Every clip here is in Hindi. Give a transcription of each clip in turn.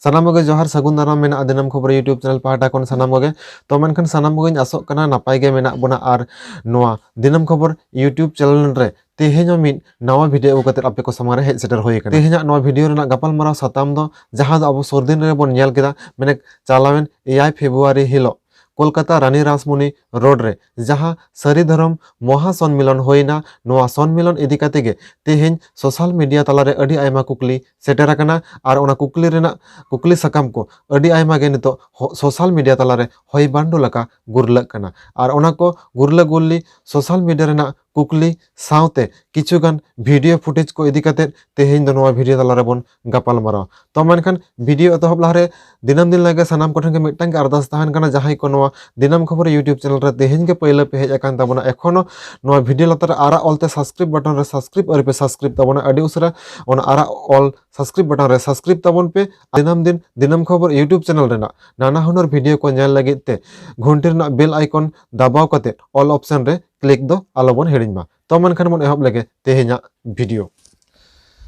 Sanam koge johar sagun daram mena Dinamkhobor YouTube channel pahata kon sanam koge to menkan sanam koge asok kana napai ge mena bona ar noa Dinamkhobor YouTube channel re tehenya min nawa video kater ape ko samare hej seter hoye kana tehenya nawa video rena gapal mara satam do jaha abo sordin re bon nyel keda menek chalawen 8 February hilo Kolkata Rani rashmoni road re jaha Sari dharam moha sonmilan hoina noa sonmilan idi kate ge teheny social media talare adi aima kukli seter akana ar ona kukli rena kukli sakam ko adi aima ge nito social media talare hoi bandu laka gurlak kana ar ona ko gurla gulli social media rena kukli saute kichugan video footage ko idi kate teheny do noa video talare bon gapal mara to menkan video etohob lahare dinam din lage sanam ko thenge mitang ardas tahan kana jahai ko noa Dinamkhobor YouTube channel re teheny ke pehile pe hej akan tabona ekhono noa video latar ara olte subscribe button re subscribe or pe subscribe tabona adi usra ona ara all subscribe button re subscribe tabon pe dinam din Dinamkhobor YouTube channel rena nana honor video ko nyel lagit te ghuntir na bell icon dabaw kate all option re click do alobon heding ma to menkan mon ehob lage tehenya video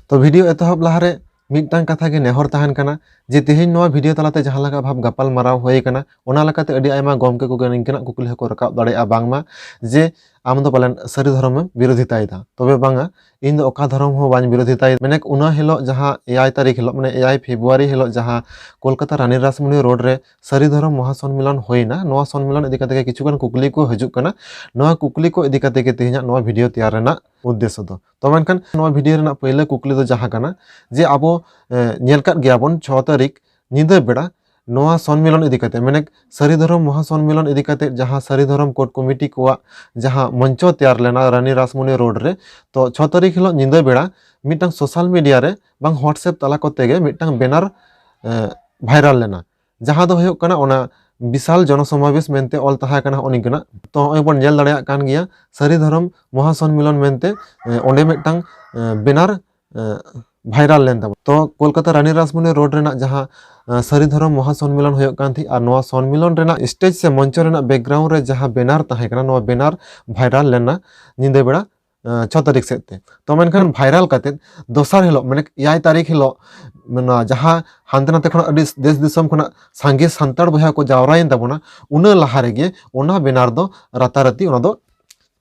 to video etohob lahare मिटटांग कथा के नेहर ताहन कना जे तेहेन नोआ वीडियो तलाते जहां लगा भाव गपाल माराव होय कना ओना लकाते अडी आयमा गमके को निंकना कुकुल हको रकाब दाड़ेआ बांगमा जे आम दो पालन सारी धर्म में विरोधिताय दा तबे बांगा इन दो ओका धर्म हो बान विरोधिताय मेनेक उना हिलो जहां 8 तारीख हिलो माने 8 फेब्रुआरी हिलो जहां कोलकाता रानी रश्मनि रोड रे सारी धर्म महासम्मेलन होइना नोआ सम्मेलन इदी कते किछुगान कुकुली को हजुक कना नोआ कुकुली को इदी कते के तेहेना नोआ वीडियो तैयार रेना उद्देश्य दो तो मेनखान नोआ वीडियो रेना पहले कुकुली दो जहां कना जे आबो नेलकात गयाबन 6 तारीख निदा बेड़ा नोआ सम्मेलन इदी कते मेने सारी धर्म महासम्मेलन इदी कते जहां सारी धर्म कोर्ट कमिटी को जहां मंचो तैयार लेना रानी रश्मनि रोड रे तो 6 तारीख हिलो निदा बेड़ा मिटांग सोशल मीडिया रे बांग व्हाट्सएप तला कोते गे मिटांग बैनर भाइरल लेना जहां दो होयो कना ओना विशाल जनसमावेश मेनते ऑल तहा कना ओनिकना तो ओबन नेल दाड़ेया कान गिया सारी धर्म महासम्मेलन मेनते ओंडे मिटांग बैनर भाइरल लेन तब तो कोलकाता रानी रश्मनि रोड रेना जहां सारी धर्म महासम्मेलन होयो कान थी और नोआ सम्मेलन रेना स्टेज से मंच रेना बैकग्राउंड रे जहां बैनर ताहे कना नोआ बैनर भाइरल लेना निंदे बेड़ा 6 तारीख सेते तो मेनखान भाइरल कते दोसर हिलो माने 8 तारीख हिलो मना जहां हानते नाते खन अडी देश दिसम खना सांगे संताड़ बहा को जावरायन तबना उना लहा रेगे ओना बैनर दो राताराती ओना दो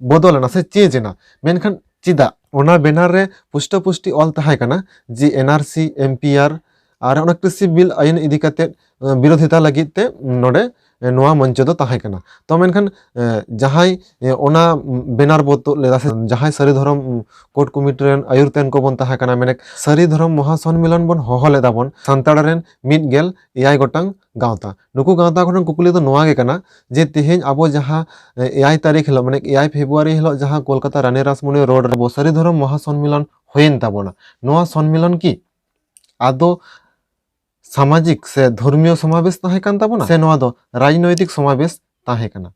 बदलना से चेंजना मेनखान चिदा ओना बैनर रे पुष्ट पुष्टि ऑल तहाय कना जी एनआरसी एमपीआर और ओना कृषि बिल आईन इदी कते विरोधिता लगित ते नोडे नोआ मंच दो ताहे कना तो मेनखान जहाय ओना बैनर बोतो लेदा से जहाय सारी धर्म कोर्ट कमिटी रेन आयुरतेन को बन ताहे कना मेने सारी धर्म महासम्मेलन बन होहो लेदा बन संताड़ रेन मिड गेल 8 गोटांग गावता नुकु गावता खन कुकुली दो नोआ गे कना जे तेहेन आबो जहां 8 तारीख हिलो माने 8 फेब्रुआरी हिलो जहां कोलकाता रानी रश्मनि रोड रे सारी धर्म महासम्मेलन होयेन ताबोना नोआ सम्मेलन की आदो सामाजिक से धर्मीय समावेश ताहे कान ताबोना से नोआ दो राजनैतिक समावेश ताहे कना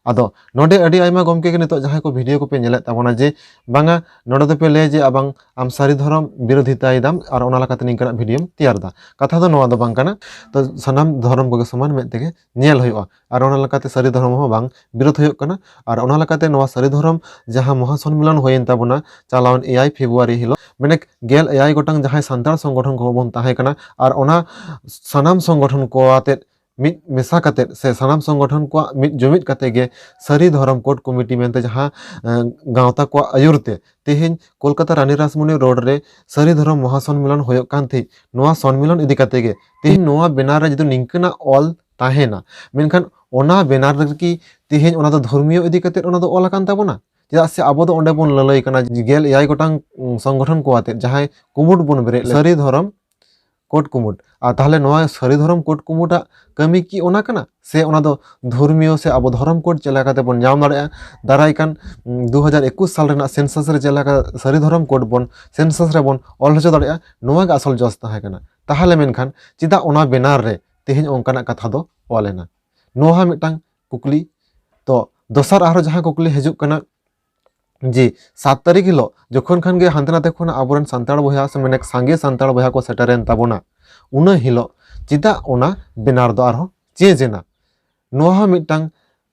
आदो नोडे अडी आयमा गमके के नितो जहां को वीडियो को पे नेले ताबोना जे बांगा नोडे दो पे ले जे अबांग आम सारी धर्म विरोधिताय दाम और ओना लकाते निंकना वीडियो तैयार दा कथा दो नोआ दो बांग कना तो सनाम धर्म को समान में तेगे नेल होयो और ओना लकाते सारी धर्म हो बांग विरोध होयो कना और ओना लकाते नोआ सारी धर्म जहां महासम्मेलन होयेन ताबोना चालावन 8 फेब्रुआरी हिलो मेने गेल 8 गोटांग जहां संताड़ संगठन को बन ताहे कना और ओना सनाम संगठन को आते मिट मेसा कते से सनाम संगठन को मिट जुमिट कते गे सारी धर्म कोर्ट कमिटी मेनते जहां गावता को आयुरते तेहेन कोलकाता रानी रश्मनि रोड रे सारी धर्म महासम्मेलन होयो कान थी नोआ सम्मेलन इदी कते गे तेहेन नोआ बैनर रे जदो निंकना ऑल ताहेना मेनखान ओना बैनर की तेहेन ओना दो धर्मीय इदी कते ओना दो ऑल कान ताबोना चेदा से आबो दो ओंडे बन ललय कना गेल 8 गोटांग संगठन को आते जहां कुमुट बन बेरे सारी धर्म कोर्ट कुमुट आ ताहले नोआ सारी धर्म कोर्ट कुमुटा कमी की ओना कना से ओना दो धर्मीय से अब धर्म कोड चला काते बन नाम दाड़ेया दाराय कान 2021 साल रेना सेंसस रे चला का सारी धर्म कोड बन सेंसस रे बन ऑल हचो दाड़ेया नोआ गा असल जस ताहे कना ताहले मेनखान चिदा ओना बैनर रे तेहेन ओंकाना कथा दो ऑलेना नोहा मिटांग कुकली तो दोसर आरो जहां कुकली हजुक कना जी 7 तारीख हिलो जखन खान गे हानते नाते खन आबोरन संताड़ बहा से मेने सांगे संताड़ बहा को सेटरेन ताबोना उना हिलो चिदा ओना बैनर दो आरो चेंजना नोहा मिटांग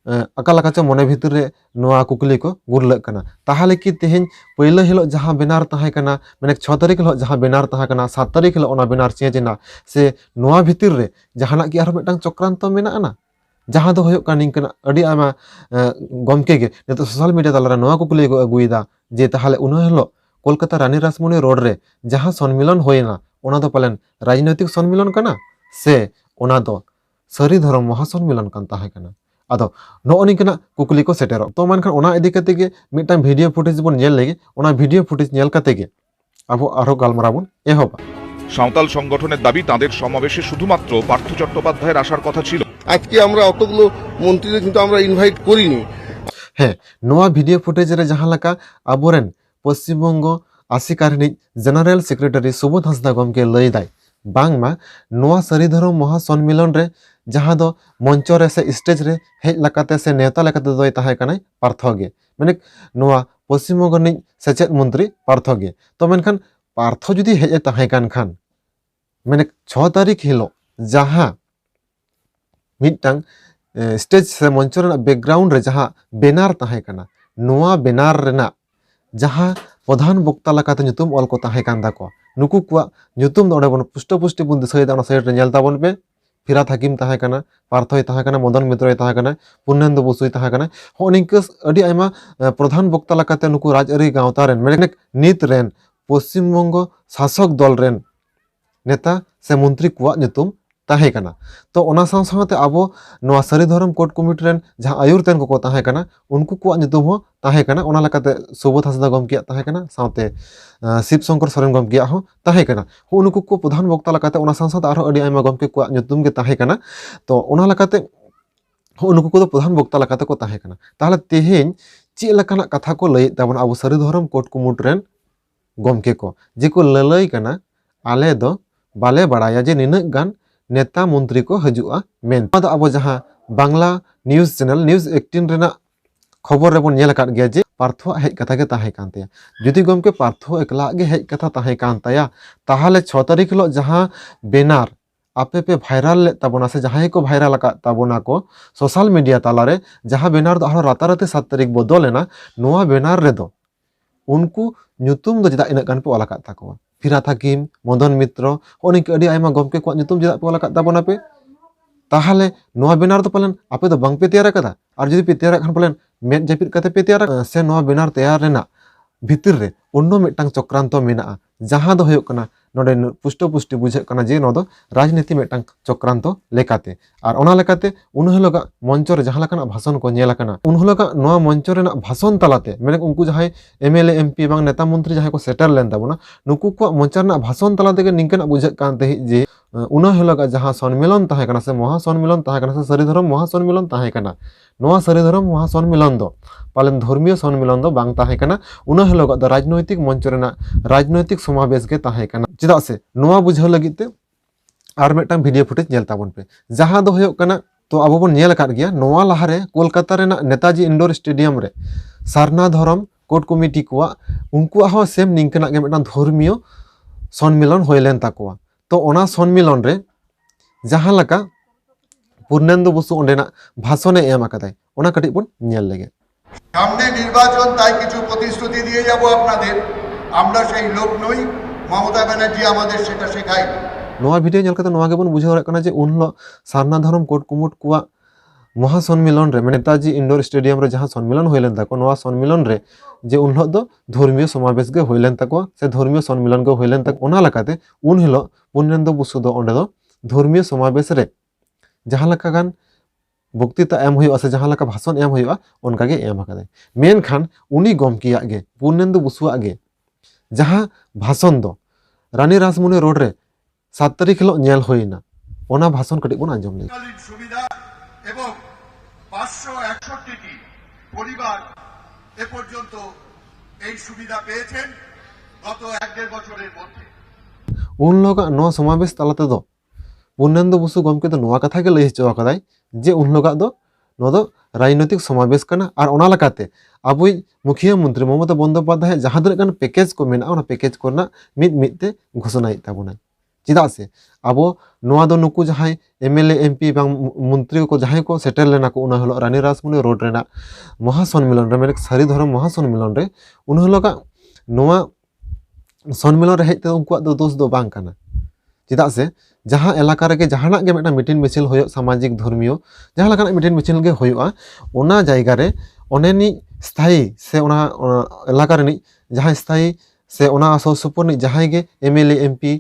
अकालकाचो मने भितर रे नोआ कुकली को गुरलक कना ताहले कि तेहेन पहिलो हिलो जहां बेनार ताहे कना माने 6 तारीख हिलो जहां बेनार ताहे कना 7 तारीख हिलो ओना बेनार चेंज ना से नोआ भितर रे जहाना कि आरो मिटांग चक्रांत मेना ना जहां दो होयो कानिंग कना अडी आमा गमके गे नेतो सोशल मीडिया तालारा नोआ कुकली को अगुइदा जे ताहले उनो हिलो कोलकाता रानी रासमणी रोड रे जहां सम्मेलन होयना ओना दो पालन राजनैतिक सम्मेलन कना से ओना दो सरी धर्म महासम्मेलन कान ताहे कना आदो नोनी कना कुकली को सेटेरो तो मानखान ओना इदी कते गे मिटांग भिडियो फुटेज बोन नेल लेगे ओना भिडियो फुटेज नेल कते गे आबो आरो गालमारा बोन एहोबा সাঁওতাল সংগঠনের দাবি তাদের সমাবেশে শুধুমাত্র পার্থ চট্টোপাধ্যায়ের আসার কথা ছিল। আজকে আমরা অতগুলো মন্ত্রীদের কিন্তু আমরা ইনভাইট করিনি। হ্যাঁ নোয়া ভিডিও ফুটেজ রে জাহাঁ লাকা আবরেন পশ্চিমবঙ্গ আশিকারিনী জেনারেল সেক্রেটারি সুবোধ হাঁসদা গমকে লই দায় बांगमा नोआ सरी धर्म महासम्मेलन रे जहां दो मंच रे से स्टेज रे हेज लकाते से नेता लकाते दोय ताहे कनाय पार्थगे माने नोआ पश्चिम बंग नि सेचेत मंत्री पार्थगे तो मेनखान पार्थ जुदी हेज ताहे कान खान माने 6 तारीख हिलो जहां मिटांग स्टेज से मंच रे बैकग्राउंड रे जहां बेनार ताहे कना नोआ बेनार रेना जहां प्रधान वक्ता लकाते ᱧᱩᱛᱩᱢ ऑल को ताहे कान दाको नुकु कुआ ᱧᱩᱛᱩᱢ ᱫᱚ ᱚᱸᱰᱮ ᱵᱚᱱ ᱯᱩᱥᱴᱚ ᱯᱩᱥᱴᱤ ᱵᱚᱱ ᱫᱤᱥᱟᱹᱭᱮᱫᱟ ᱚᱱᱟ ᱥᱟᱭᱤᱰ ᱨᱮ ᱧᱮᱞ ᱛᱟᱵᱚᱱ ᱯᱮ फिरात हकीम ताहे कना पार्थय ताहे कना मदन मित्रय ताहे कना पुन्नेंदु बसुई ताहे कना हो निंक अडी आयमा प्रधान वक्ता लकाते नुकु राजआरी गांवता रेन माने नित रेन पश्चिम बंग शासक दल रेन नेता से मंत्री कुआ ᱧᱩᱛᱩᱢ ताहे कना तो ओना साव सावते आबो नोआ सरी धर्म कोर्ट कमिटी रेन जहां आयुर तेन को ताहे कना उनको कुआ ᱧᱩᱛᱩᱢ हो ताहे कना ओना लकाते सुबोध हांसदा गमकिया ताहे कना सावते शिव शंकर सोरेन गमकिया हो ताहे कना हो उनको को प्रधान वक्ता लकाते ओना साव सावते आरो अडी आयमा गमके कुआ ᱧᱩᱛᱩᱢ गे ताहे कना तो ओना लकाते हो उनको को प्रधान वक्ता लकाते को ताहे कना ताहले तेहेन चे लकाना कथा को लय ताबन आबो सरी धर्म कोर्ट कमिटी रेन गमके को जे को ललय कना आले दो बाले बड़ाया जे निनक गान नेता मंत्री को हजुआ मेन अब जहां बांग्ला न्यूज चैनल न्यूज 18 रेना खबर रेबन नेल काट गया जे पार्थो हेज कथा के ताहे कान तया जुदी गमके पार्थो एकला गे हेज कथा ताहे कान तया ताहले 6 तारीख हिलो जहां बेनार आपे पे वायरल ले ताबोना से जहां को वायरल का ताबोना को सोशल मीडिया तालारे जहां बेनार दो राताराते 7 तारीख बदलेना नोआ बेनार रे दो उनको ᱧᱩᱛᱩᱢ दो जदा इना गान पे वाला का ताको फिरात हकीम मदन मित्र ओनिक अडी आयमा गमके को ᱧᱩᱛᱩᱢ जदा पे वाला का ताबोना पे ताहले नोआ बेनार तो पालन आपे दो बांग पे तैयार कदा और जदी पे तैयार खान पालन मेद जपित कते पे तैयार से नोआ बेनार तैयार रेना भितर रे उन्नो मिटांग चक्रांत मेना जहां दो होयो कना नोडे पुष्टो पुष्टि बुझे कना जे नोदो राजनीति मिटांग चक्रांत लेकाते और ओना लेकाते उन हलोगा मंच रे जहां लकाना भाषण को नेला कना उन हलोगा नोआ मंच रेना भाषण तलाते माने उनको जहां एमएलए एमपी बांग नेता मंत्री जहां को सेटल लेन ताबोना नुकु को मंच रेना भाषण तलाते के निंकना बुझे कान ते जे उन हलोगा जहां सम्मेलन ताहे कना से महासम्मेलन ताहे कना से सरी धर्म महासम्मेलन ताहे कना नोआ सरी धर्म महासम्मेलन दो पालन धर्मीय सम्मेलन दो बांग ताहे कना उन हलोगा द राजनैतिक मंच रेना राजनैतिक समावेश के ताहे कना चेदा से नोआ बुझाव लगिते आर मेटांग वीडियो फुटेज नेल ताबोन पे जहां दो होयो कना तो आबो बोन नेल काट गया नोआ लाहारे कोलकाता रेना नेताजी इंडोर स्टेडियम रे सारना धर्म कोर्ट कमिटी कुआ उनको हो सेम निंकना के मेटांग धर्मीय सम्मेलन होइलेन ताकोआ तो ओना सम्मेलन रे जहां लका पूर्णेंदु बसु ओंडेना भाषणे एम आकादाय ओना कटि बोन नेल लेगे सामने निर्वाचन ताई किछु प्रतिश्रुति दिए যাব আপনাদের আমরা সেই লোক নই ममता बनर्जी আমাদের সেটা শেখায় नोआ वीडियो नेल कते नोआ गेबन बुझाव रकना जे उनलो सारना धर्म कोर्ट कुमुट कुआ महासम्मेलन रे नेताजी इंडोर स्टेडियम रे जहां सम्मेलन होइलेन ताको नोआ सम्मेलन रे जे उनलो दो धर्मीय समावेश गे होइलेन ताको से धर्मीय सम्मेलन गे होइलेन ताको ओना लकाते उन हिलो पुन्नेंदु बुसु दो ओंडे दो धर्मीय समावेश रे जहां लका गान बक्तृता एम हुई से जहां लका भाषण एम हुई उनका गे एम आकादे मेन खान उनी गमकिया गे पुन्नेंदु बुसुआ गे जहां भाषण दो रानी रासमणी रोड रे 7 तारीख हिलो नेल होइना ओना भाषण कटि बोन आंजम ले सुविधा এবং 561টি পরিবার এ পর্যন্ত এই সুবিধা পেয়েছেন গত 1.5 বছরের মধ্যে उन लोग नो समावेश तालाते दो पुन्नेंदु बुसु गमके दो नोआ कथा के लई हचो आकादाय जे उन लोग दो नो दो राजनैतिक समावेश कना और ओना लकाते आबुई मुखिया मंत्री ममता बंदोपाध्याय जहां दर पैकेज को मेना ओना पैकेज कोना मिद मिदते घोषणा ताबोना चेदा से आबो नोआ दो नुकु जहां एमएलए एमपी बांग मंत्री को जहां को सेटल लेना को उन हलो रानी रासमणी रोड रेना महासम्मेलन रे मेरे सारी धर्म महासम्मेलन रे उन हलो का नोआ सम्मेलन रे हेते उनको दो दोष दो बांग काना चेदा से जहां इलाका रे जहां गे मेटा मीटिंग मिছিল होयो सामाजिक धर्मीय जहां लगा मीटिंग मिছিল गे होयोआ ओना जायगा रे ओनेनी स्थायी से ओना इलाका रे जहां स्थायी से ओना असो सुपुर जहां गे एमएलए एमपी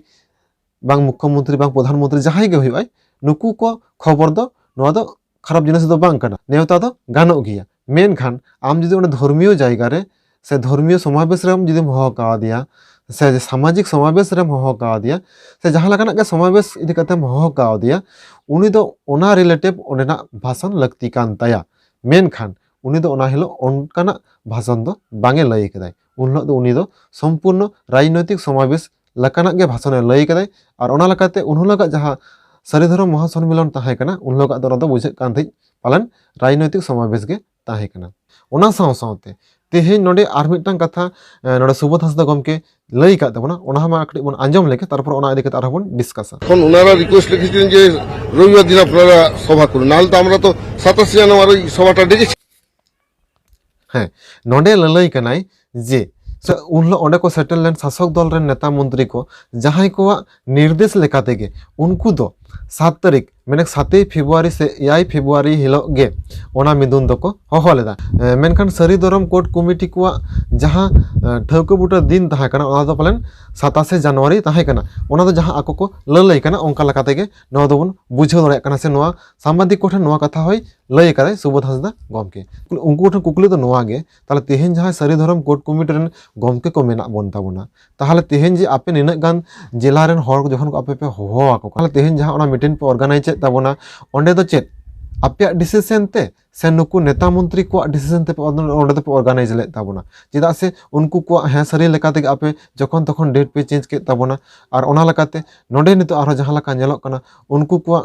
बांग मुख्यमंत्री बांग प्रधानमंत्री जहां गे होयोआ नुकु को खबर दो नोआ दो खराब जिनिस दो बांग काना नेवता दो गानो गिया मेन खान आम जुदी ओने धर्मीय जायगा रे से धर्मीय समावेश रे जुदी होहो का दिया से सामाजिक समावेश रे होहो का दिया से जहां लगाना के समावेश इदि कते होहो का दिया उनी दो ओना रिलेटिव ओनेना भाषण लगती कान ताया मेन खान उनी दो ओना हिलो ओनकाना भाषण दो बांगे लई कदाय उनलो दो उनी दो संपूर्ण राजनैतिक समावेश लकाना के भाषण लई कदाय और ओना लकाते उनलो का जहां सारी धर्म महासम्मेलन ताहे कना उनलो का दो बुझे कान थई पालन राजनैतिक समावेश के ताहे कना ओना साव सावते तेहे नोडे आर मिटटां कथा नोडे सुबोध हांसदा गमके लई का तबना ओना मा कटि बन आंजम लेके तारपर ओना इदि कते आरो बन डिसकासा এখন ওনারা রিকোয়েস্ট লিখেছিলেন যে রবিবার দিন আপনারা সভা করুন, নাহলে তো আমরা তো 27 জানুয়ারি সভাটা ডেকেছি। हाँ नोडे ललई कनाई जे उन ओंडे को सेटल लेन शासक दल रे नेता मंत्री को जहां को निर्देश लेकाते गे उनको दो 7 तारीख मैंने 7 फेब्रुआरी से 8 फेब्रुआरी हिलो गे ओना मिदुन दो को होहो लेदा मेनखान सारी धरम कोर्ट कमिटी को जहां ठौको बुटा दिन ताहा कना ओना दो पालन 27 जनवरी ताहा कना ओना दो जहां आको को ललई कना ओंका लकाते गे नोआ दो बन बुझाव दरे कना से नोआ सामाजिक कोठे नोआ कथा होय लई करे सुबोध हांसदा गमके उनको ठन कुकली तो नोआ गे ताले तेहेन जहां सारी धरम कोर्ट कमिटी रेन गमके को मेना बन ताबोना ताहले तेहेन जे आपे निना गान जिला रेन हर जखन को आपे पे होहो आको ताहले तेहेन जहां ओना मीटिंग पे ऑर्गेनाइज ताबोना ओंडे दो चेत आपे डिसीजन ते से नुकु नेता मंत्री को डिसीजन ते ओंडे पे ऑर्गेनाइज ले ताबोना चेदा से उनको को हाँ सारी लेकाते आपे जखन तखन डेट पे चेंज के ताबोना और ओना लेकाते नोडे नितो आरो जहां लका नेलोक कना उनको को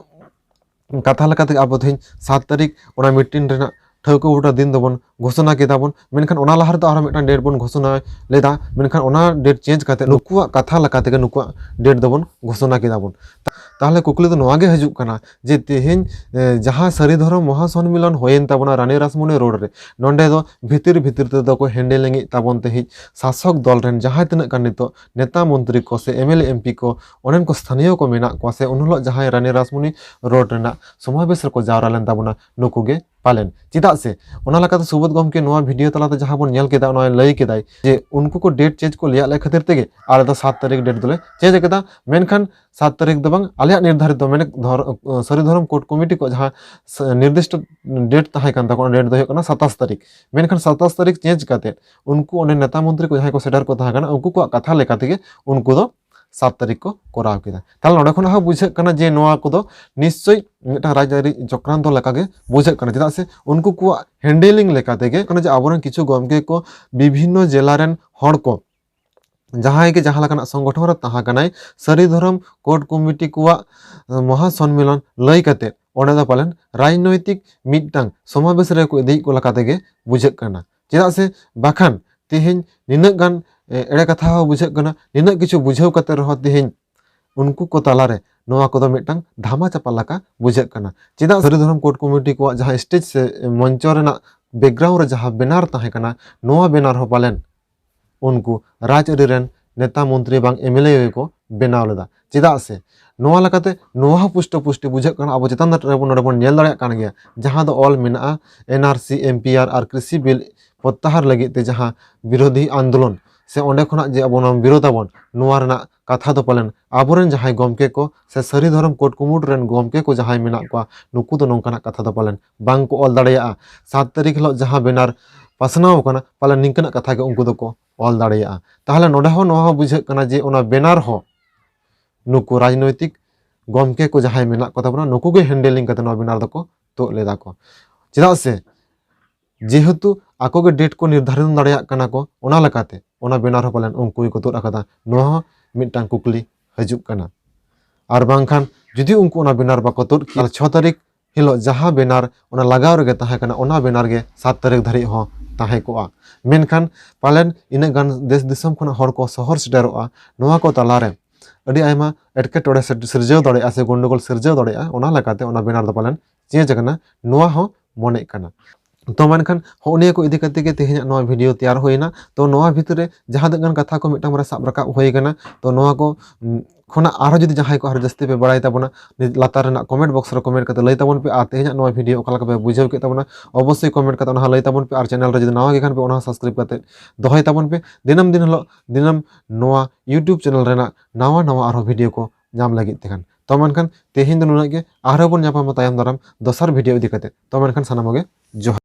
कथा लेकाते आबो थिन 7 तारीख ओना मीटिंग रेना ठौको उटा दिन दबन घोषणा केदाबन मेनखान ओना लाहार तो आरो मिटन डेट बन घोषणा लेदा मेनखान ओना डेट चेंज काते नुकुआ कथा लकाते के नुकुआ डेट दबन घोषणा केदाबन ताहले कुकली तो नोआ गे हजू कना जे तेहेन जहां सारी धर्म महासम्मेलन होयेन ताबना रानी रासमणी रोड रे नोंडे दो भितिर भितिर ते दो को हैंडलिंग ताबन ते शासक दल रेन जहां तिना कान नितो नेता मंत्री को से एमएलए एमपी को ओनेन को स्थानीय को मेना को से उनलो जहां रानी रासमणी रोड रेना समावेश को जावरा लेन ताबना नुकुगे पालेन चेदा से ओना लकाते सुबोध गमके नोआ वीडियो तलाते जहां बन नेल केदा ओना लई केदाय जे उनको को डेट चेंज को लिया ले खातिर तेगे आले दो 7 तारीख डेट दोले चेंज केदा मेनखान 7 तारीख दो बांग आलिया निर्धारित दो मेने सारी धर्म कोर्ट कमिटी को जहां निर्दिष्ट डेट ताहे कान ताको डेट दो होकना 27 तारीख मेनखान 27 तारीख चेंज काते उनको ओने नेता मंत्री को जहां को सेटर को ताहा काना उनको को कथा लेकाते गे उनको दो 7 तारीख को कराव केदा ताले नोडे खन हा बुझे कना जे नोआ को दो निश्चय मिटा राजदारी चक्रांत लेकागे बुझे कना चेदा से उनको को हैंडलिंग लेकाते गे कना जे आबोरन किछु गमके को विभिन्न जिला रेन हड़ को जहां के जहां लकाना संगठन रे ताहा कनाय सारी धर्म कोर्ट कमिटी को महासम्मेलन लई काते ओने दा पालन राजनैतिक मिटटांग समावेश रे को इदि को लकाते गे बुझे कना चेदा से बाखान तेहेन निना गान एड़े कथा हो बुझे कना निना किछु बुझाव काते रह तेहेन उनको को तालारे नोआ को दो मिटटांग धामा चापा लका बुझे कना चेदा सारी धर्म कोर्ट कमिटी को जहां स्टेज से मंच रेना बैकग्राउंड रे जहां बैनर ताहे कना नोआ बैनर हो पालेन उनको राजआरी रेन नेता मंत्री बांग एमएलए को बेनाव लेदा चेदा से नोआ लकाते नोआ पुष्टि पुष्टि बुझे कना अब चेतन नोडे बन नेल दाड़े कान गया जहां दो ऑल मेना एनआरसी एमपीआर और कृषि बिल प्रत्याहार लगी ते जहां विरोधी आंदोलन से ओंडे खना जे अब विरोधाबन नोआ रेना कथा दो पालन आबोरेन जहां गमके को से सारी धर्म कोर्ट कमिटी रेन गमके को जहां मेना को नुकु दो नोंकाना कथा दो पालन बांग को ऑल दाड़ेया 7 तारीख हिलो जहां बेनार पासनाव कना पालन निंकना कथा के उनको दो को ऑल दाड़ेया ताहले नोडे हो नोआ बुझे कना जे ओना बेनार हो नुकु राजनैतिक गमके को जहां मेना को ताबना नुकु गे हैंडलिंग कते नोआ बेनार दो को तो लेदा को चेदा से जेहेतु आको के डेट को निर्धारण दाड़ेया कना को ओना लकाते ओना बेनार हो पालन उनको को तो आकादा नोआ मिटटांग कुकली हजू कना और बांखान जुदी उनको ओना बेनार बाको तो 6 तारीख हिलो जहां बेनार ओना लगाव रगे ताहे कना ओना बेनार गे 7 तारीख धरि हो ताहे को मेनखान पालन इना गान देश दिसम खना हर को शहर सेटेरोआ नोआ को तालारे ᱟᱹᱰᱤ ᱟᱭᱢᱟ ᱮᱴᱠᱮᱴᱚᱬᱮ ᱥᱤᱨᱡᱟᱹᱣ ᱫᱟᱲᱮᱭᱟᱜᱼᱟ ᱥᱮ ᱜᱚᱱᱰᱳᱜᱳᱞ ᱥᱤᱨᱡᱟᱹᱣ ᱫᱟᱲᱮᱭᱟᱜᱼᱟ, ᱚᱱᱟ ᱞᱮᱠᱟᱛᱮ ᱚᱱᱟ ᱵᱮᱱᱟᱨ ᱫᱚ ᱯᱟᱞᱮᱱ ᱪᱮᱧᱡᱽ ᱟᱠᱟᱱᱟ, ᱱᱚᱣᱟ ᱦᱚᱸ ᱢᱚᱱᱮᱜ ᱠᱟᱱᱟ। ᱛᱚ ᱢᱮᱱᱠᱷᱟन ᱦᱚᱸᱜᱼᱚ ᱱᱤᱭᱟᱹ ᱠᱚ ᱤᱫᱤ ᱠᱟᱛᱮ ᱜᱮ ᱛᱮᱦᱮᱧᱟᱜ ᱱᱚᱣᱟ ᱵᱷᱤᱰᱤᱭᱳ ᱛᱮᱭᱟᱨ ᱦᱩᱭᱱᱟ। ᱛᱚ ᱱᱚᱣᱟ ᱵᱷᱤᱛᱨᱤ ᱨᱮ ᱡᱟᱦᱟᱸ ᱛᱤᱱᱟᱹᱜ ᱜᱟᱱ ᱠᱟᱛᱷᱟ ᱠᱚ ᱢᱤᱫᱴᱟᱝ ᱵᱟᱨᱭᱟ ᱥᱟᱵ ᱨᱟᱠᱟᱵ ᱦᱩᱭ ᱠᱟᱱᱟ, ᱛᱚ ᱱᱚᱣᱟ ᱠᱚ ᱠᱷᱚᱱᱟᱜ ᱟᱨᱦᱚᱸ ᱡᱩᱫᱤ ᱡᱟᱦᱟᱸᱭ ᱠᱚ ᱟᱨᱦᱚᱸ ᱡᱟᱹᱥᱛᱤ ᱯᱮ ᱵᱟᱲᱟᱭ ᱛᱟᱵᱚᱱᱟ, ᱞᱟᱛᱟᱨ ᱨᱮᱱᱟᱜ ᱠᱚᱢᱮᱱᱴ ᱵᱚᱠᱥ ᱨᱮ ᱠᱚᱢᱮᱱᱴ ᱠᱟᱛᱮ ᱞᱟᱹᱭ ᱛᱟᱵᱚᱱ ᱯᱮ, ᱟᱨ ᱛᱮᱦᱮᱧᱟᱜ ᱱᱚᱣᱟ ᱵᱷᱤᱰᱤᱭᱳ ᱚᱠᱟ ᱞᱮᱠᱟ ᱯᱮ ᱵᱩᱡᱷᱟᱹᱣ ᱠᱮᱫ ᱛᱟᱵᱚᱱᱟ ᱚᱵᱚᱥᱥᱳᱭ ᱠᱚᱢᱮᱱᱴ ᱠᱟᱛᱮ ᱚᱱᱟ ᱦᱚᱸ ᱞᱟᱹᱭ ᱛᱟᱵᱚᱱ ᱯᱮ, ᱟᱨ ᱪᱮᱱᱮᱞ ᱨᱮ ᱡᱩᱫᱤ ᱱᱟᱣᱟ ᱜᱮ ᱠᱷᱟᱱ ᱯᱮ ᱚᱱᱟ ᱦᱚᱸ ᱥᱟᱵᱥᱠᱨᱟइब ᱠᱟᱛᱮ ᱫᱚᱦᱚᱭ ᱛᱟᱵᱚᱱ ᱯᱮ, ᱫᱤᱱᱟᱹᱢ ᱫᱤᱱ ᱦᱤᱞᱳᱜ ᱫᱤᱱᱟᱹᱢ ᱱᱚᱣᱟ ᱤᱭᱩᱴᱩᱵ ᱪᱮᱱᱮᱞ ᱨᱮᱱᱟᱜ ᱱᱟᱣᱟ ᱱᱟᱣᱟ ᱟᱨᱦᱚᱸ ᱵᱷᱤᱰᱤᱭᱳ ᱠᱚ ᱧᱟᱢ ᱞᱟᱹᱜᱤᱫ ᱛᱮᱠᱷᱟᱱ। ᱛᱚ ᱢᱮᱱᱠᱷᱟᱱ ᱛᱮᱦᱮᱧ ᱫᱚ ᱱᱩᱱᱟᱹᱜ ᱜᱮ, ᱟᱨᱦᱚᱸ ᱵᱚᱱ ᱧᱟᱯᱟᱢᱟ ᱛᱟᱭᱚᱢ ᱫᱟᱨᱟᱢ ᱫᱚᱥᱟᱨ ᱵᱷᱤᱰᱤᱭᱳ ᱤᱫᱤ ᱠᱟᱛᱮ। ᱛᱚ ᱢᱮᱱᱠᱷᱟᱱ ᱥᱟᱱᱟᱢ ᱠᱚᱜᱮ ᱡᱚᱦᱟᱨ।